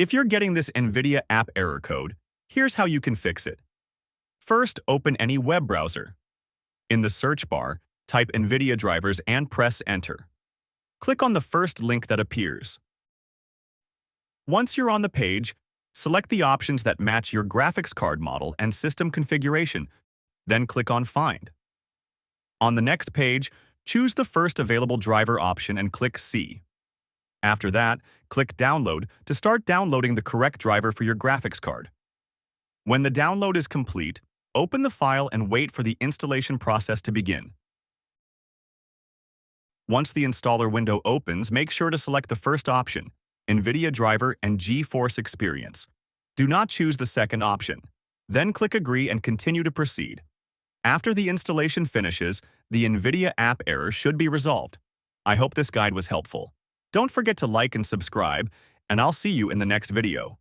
If you're getting this Nvidia app error code, here's how you can fix it. First, open any web browser. In the search bar, type Nvidia drivers and press Enter. Click on the first link that appears. Once you're on the page, select the options that match your graphics card model and system configuration, then click on Find. On the next page, choose the first available driver option and click See. After that, click Download to start downloading the correct driver for your graphics card. When the download is complete, open the file and wait for the installation process to begin. Once the installer window opens, make sure to select the first option, Nvidia driver and GeForce Experience. Do not choose the second option. Then click Agree and continue to proceed. After the installation finishes, the Nvidia app error should be resolved. I hope this guide was helpful. Don't forget to like and subscribe, and I'll see you in the next video.